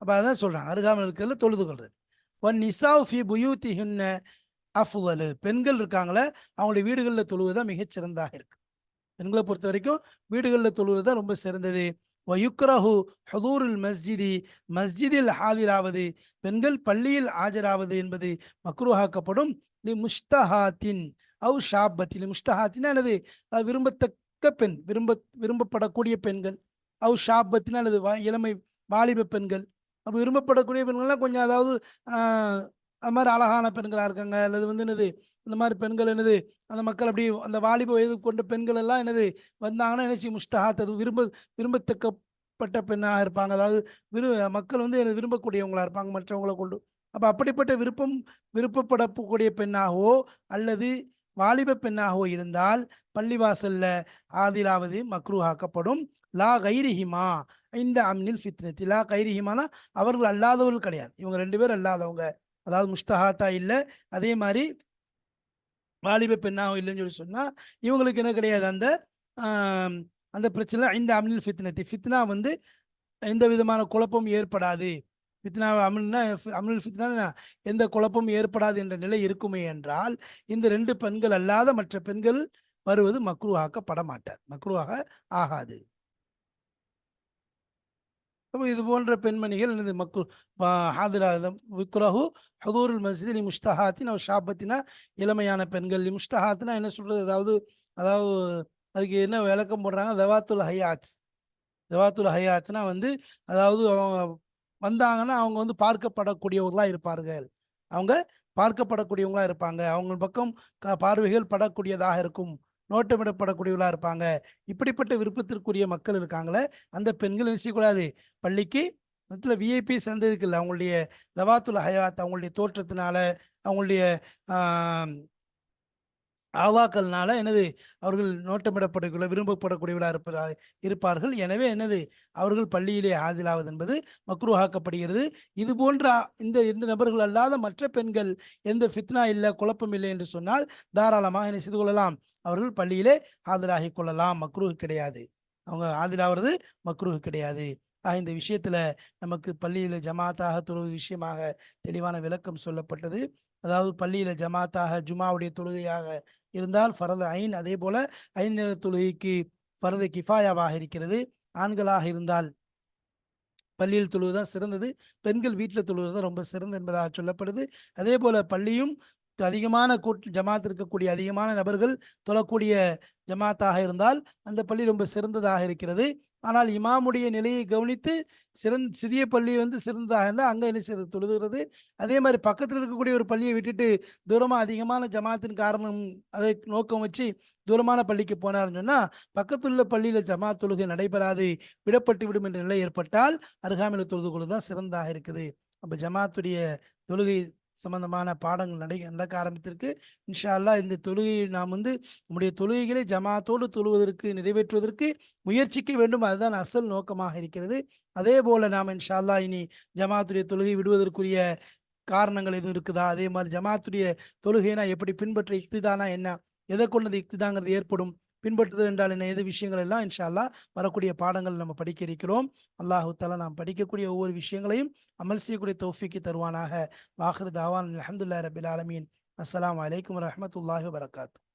அப்ப அதான் சொல்றாங்க, அருகாமையில் இருக்கிறதுல தொழுது கொள்றது. ஒன் நிசாவ் ஃபி புயூத்திஹுன்ன அஃவலு, பெண்கள் இருக்காங்களே அவங்களுடைய வீடுகளில் தொழுவது தான் மிகச் சிறந்ததாக இருக்கு. பெண்களை பொறுத்த வரைக்கும் வீடுகளில் தொழுவது தான் ரொம்ப சிறந்தது. வயுக்ரஹு ஹுதூருல் மஸ்ஜிதி, மஸ்ஜிதில் ஆஜராவது, பெண்கள் பள்ளியில் ஆஜராவது என்பது மக்ரூஹாக்கப்படும். லி முஷ்தஹாத்தின் அவு ஷாபத்தின், முஷ்தஹாத்தின் அல்லது விரும்பத்தக்க பெண், விரும்பப்படக்கூடிய பெண்கள், அவு ஷாபத்தின் அல்லது இளமை வாலிப பெண்கள். அப்போ விரும்பப்படக்கூடிய பெண்கள்லாம் கொஞ்சம் அதாவது அது மாதிரி அழகான பெண்களாக இருக்காங்க, அல்லது வந்து என்னது இந்த மாதிரி பெண்கள் என்னது அந்த மக்கள் அப்படி அந்த வாலிப வயது கொண்ட பெண்கள் எல்லாம் என்னது வந்தாங்கன்னா என்ன செய்யும், முஸ்தஹாத் அது விரும்பத்தக்கப்பட்ட பெண்ணாக இருப்பாங்க. அதாவது மக்கள் வந்து எனது விரும்பக்கூடியவங்களா இருப்பாங்க மற்றவங்களை கொண்டு. அப்போ அப்படிப்பட்ட விருப்பப்படக்கூடிய பெண்ணாகவோ அல்லது வாலிப பெண்ணாகவோ இருந்தால் பள்ளிவாசல்ல ஆதிலாவது மக்ரூஹாக்கப்படும். லா கைரிஹிமா இந்த அம்னில் ஃபித்னத்தி, லா கைரிஹிமானா அவர்கள் அல்லாதவர்கள் கிடையாது, இவங்க ரெண்டு பேர் அல்லாதவங்க, அதாவது முஸ்தஹாத்தா இல்லை, அதே மாதிரி வாலிப பெண்ணாகவும் இல்லைன்னு சொல்லி சொன்னால் இவங்களுக்கு என்ன கிடையாது, அந்த அந்த பிரச்சனை. இந்த அம்னில் ஃபித்னத்தி, ஃபித்னா வந்து எந்த விதமான குழப்பம் ஏற்படாது. ஃபித்னா அமில்னா அமில் ஃபித்னா எந்த குழப்பமும் ஏற்படாது என்ற நிலை இருக்குமே என்றால் இந்த ரெண்டு பெண்கள் அல்லாத மற்ற பெண்கள் வருவது மக்ரூஹாக்கப்பட மாட்டார், மக்ரூஹாக ஆகாது. அப்போ இது போன்ற பெண்மணிகள் எனது விக்ரஹு ஹுதூருல் மஸ்ஜித் லி முஷ்தஹாத்தின் அவ் ஷாபத்தினா, இளமையான பெண்கள். லி முஷ்தஹாத்தினா என்ன சொல்றது, அதாவது அதாவது அதுக்கு என்ன விளக்கம் போடுறாங்க, தவாத்துல் ஹயாத். தவாத்துல் ஹயாத்னா வந்து அதாவது அவங்க வந்தாங்கன்னா அவங்க வந்து பார்க்கப்படக்கூடியவர்களாக இருப்பார்கள், அவங்க பார்க்கப்படக்கூடியவங்களா இருப்பாங்க, அவங்க பக்கம் பார்வைகள் படக்கூடியதாக இருக்கும், நோட்டமிடப்படக்கூடியவர்களாக இருப்பாங்க. இப்படிப்பட்ட விருப்பத்திற்குரிய மக்கள் இருக்காங்களே அந்த பெண்கள் என்ன செய்யக்கூடாது, பள்ளிக்கு மொத்தத்தில் விஐபி சந்ததிக்கு இல்லை, அவங்களுடைய தவாத்துல் ஹயாத், அவங்களுடைய தோற்றத்தினால, அவங்களுடைய ஆவாக்கள்னால என்னது அவர்கள் நோட்டமிடப்படக்கூடிய விரும்பப்படக்கூடியவர்களாக இருப்பார்கள். எனவே என்னது அவர்கள் பள்ளியிலே ஆதிலாவது என்பது மக்ரூஹாக்கப்படுகிறது. இது போன்ற இந்த இரண்டு நபர்கள் அல்லாத மற்ற பெண்கள் எந்த ஃபித்னா இல்லை, குழப்பம் இல்லை என்று சொன்னால் தாராளமாக என்ன செய்து கொள்ளலாம், அவர்கள் பள்ளியிலே ஆஜராகி கொள்ளலாம், மக்ரூஹ் கிடையாது, அவங்க ஆதிலாவது மக்ரூஹ் கிடையாது. இந்த விஷயத்துல நமக்கு பள்ளியில ஜமாத்தாக தொழுவது விஷயமாக தெளிவான விளக்கம் சொல்லப்பட்டது. அதாவது பள்ளியில ஜமாத்தாக ஜுமாவுடைய தொழுகையாக இருந்தால் ஃபரது ஐன், அதே போல ஐந்து நேர தொழுகைக்கு ஃபரது கிஃபாயாவாக இருக்கிறது. ஆண்களாக இருந்தால் பள்ளியில் தொழுவதுதான் சிறந்தது, பெண்கள் வீட்டில் தொழுவது ரொம்ப சிறந்தது என்பதாக சொல்லப்படுது. அதே போல பள்ளியும் அதிகமான ஜமாத் இருக்கக்கூடிய அதிகமான நபர்கள் தொழக்கூடிய ஜமாத்தாக இருந்தால் அந்த பள்ளி ரொம்ப சிறந்ததாக இருக்கிறது. ஆனால் இமாமுடைய நிலையை கவனித்து சிறிய பள்ளி வந்து சிறந்ததாக இருந்தால் அங்கே என்ன செய்யறது, தொழுகிறது. அதே மாதிரி பக்கத்தில் இருக்கக்கூடிய ஒரு பள்ளியை விட்டுட்டு தூரமாக அதிகமான ஜமாத்தின் காரணம் அதை நோக்கம் வச்சு தூரமான பள்ளிக்கு போனார்னு சொன்னால் பக்கத்துள்ள பள்ளியில் ஜமாத் தொழுகை நடைபெறாது, விடப்பட்டு விடும் என்ற நிலை ஏற்பட்டால் அருகாமையில் தொழுது கொள்வதுதான் சிறந்ததாக இருக்குது. அப்போ ஜமாத்துடைய தொழுகை சம்பந்தமான பாடங்கள் நடக்க ஆரம்பித்திருக்கு. இன்ஷா அல்லாஹ் இந்த தொழுகையை நாம் வந்து நம்முடைய தொழுகைகளை ஜமாத்தோடு தொழுவதற்கு நிறைவேற்றுவதற்கு முயற்சிக்க வேண்டும், அதுதான் அசல் நோக்கமாக இருக்கிறது. அதே போல நாம் இன்ஷா அல்லாஹ் இனி ஜமாத்துடைய தொழுகை விடுவதற்குரிய காரணங்கள் எதுவும் இருக்குதா, அதே மாதிரி ஜமாத்துடைய தொழுகைனா எப்படி பின்பற்ற இக்திதானா என்ன, எதை கொண்டது இக்திதாங்கிறது ஏற்படும், பின்பற்றுதல் என்றால் என்ன, எது விஷயங்கள் எல்லாம் இன்ஷா அல்லாஹ் வரக்கூடிய பாடங்கள் நம்ம படிக்க இருக்கிறோம். அல்லாஹு தஆலா நாம் படிக்கக்கூடிய ஒவ்வொரு விஷயங்களையும் அமல் செய்யக்கூடிய தௌஃபீக்கு தருவானாக. வாஹிரு தாவான் அல்ஹம்துலில்லாஹி ரப்பில் ஆலமீன். அஸ்ஸலாமு அலைக்கும் வரஹ்மத்துல்லாஹி வபரகாத்துஹு.